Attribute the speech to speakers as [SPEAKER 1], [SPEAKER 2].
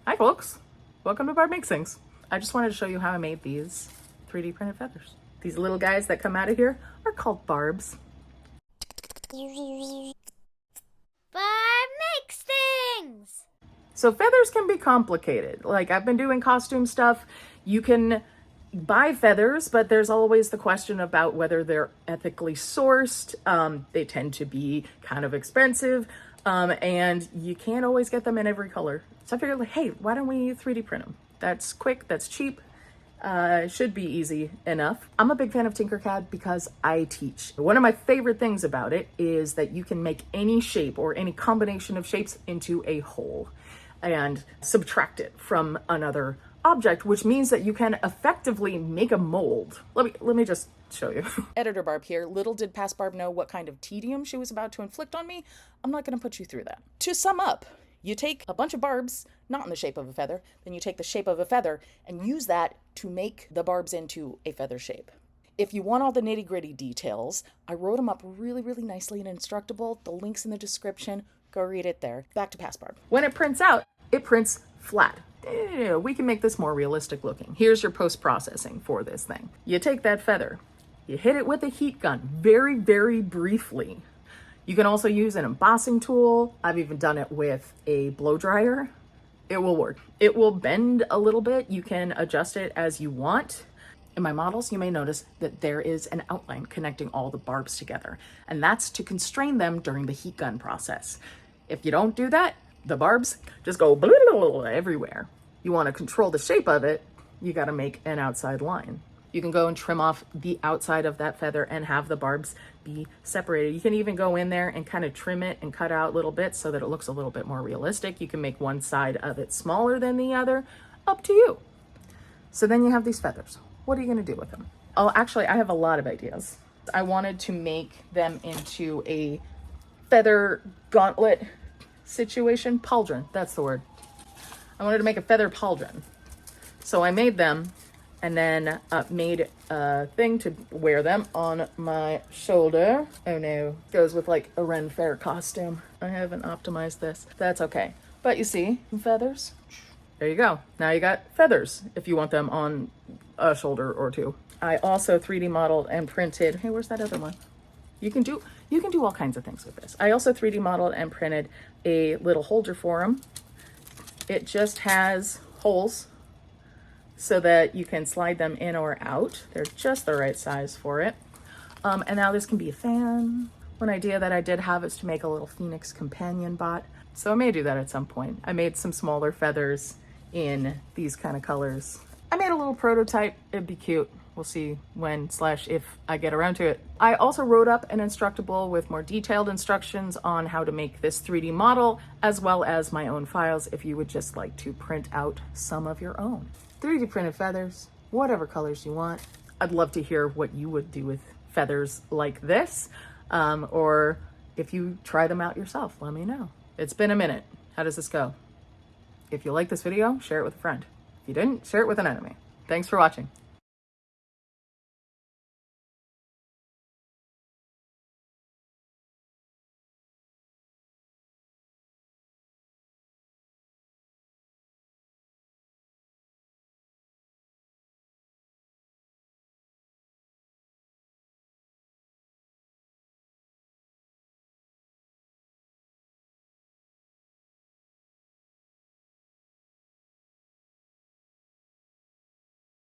[SPEAKER 1] Hi folks, welcome to Barb Makes Things. I just wanted to show you how I made these 3D printed feathers. These little guys that come out of here are called barbs.
[SPEAKER 2] Barb Makes Things!
[SPEAKER 1] So feathers can be complicated. Like I've been doing costume stuff, you can buy feathers, but there's always the question about whether they're ethically sourced. They tend to be kind of expensive, and you can't always get them in every color. So I figured, like, hey, why don't we 3D print them? That's quick, that's cheap, should be easy enough. I'm a big fan of Tinkercad because I teach. One of my favorite things about it is that you can make any shape or any combination of shapes into a whole and subtract it from another object, which means that you can effectively make a mold. Let me just show you. Editor Barb here. Little did past Barb know what kind of tedium she was about to inflict on me. I'm not going to put you through that. To sum up, you take a bunch of barbs, not in the shape of a feather, then you take the shape of a feather and use that to make the barbs into a feather shape. If you want all the nitty-gritty details, I wrote them up really, really nicely and instructable. The link's in the description. Go read it there. Back to past Barb. When it prints out, it prints flat. We can make this more realistic looking. Here's your post-processing for this thing. You take that feather, you hit it with a heat gun very, very briefly. You can also use an embossing tool. I've even done it with a blow dryer. It will work. It will bend a little bit. You can adjust it as you want. In my models, you may notice that there is an outline connecting all the barbs together, and that's to constrain them during the heat gun process. If you don't do that, the barbs just go everywhere. You want to control the shape of it, you got to make an outside line. You can go and trim off the outside of that feather and have the barbs be separated. You can even go in there and kind of trim it and cut out little bits so that it looks a little bit more realistic. You can make one side of it smaller than the other, up to you. So then you have these feathers. What are you going to do with them? Oh, actually, I have a lot of ideas. I wanted to make them into a feather gauntlet situation. Pauldron, that's the word. I wanted to make a feather pauldron. So I made them and then made a thing to wear them on my shoulder. Oh no, goes with like a Ren Fair costume. I haven't optimized this. That's okay. But you see, feathers. There you go. Now you got feathers if you want them on a shoulder or two. I also 3D modeled and printed. Hey, where's that other one? You can do all kinds of things with this. I also 3D modeled and printed a little holder for them. It just has holes so that you can slide them in or out. They're just the right size for it. And now this can be a fan. One idea that I did have is to make a little Phoenix companion bot. So I may do that at some point. I made some smaller feathers in these kind of colors. I made a little prototype. It'd be cute. We'll see when/if I get around to it. I also wrote up an Instructable with more detailed instructions on how to make this 3D model, as well as my own files if you would just like to print out some of your own. 3D printed feathers, whatever colors you want. I'd love to hear what you would do with feathers like this, or if you try them out yourself, let me know. It's been a minute. How does this go? If you like this video, share it with a friend. If you didn't, share it with an enemy. Thanks for watching.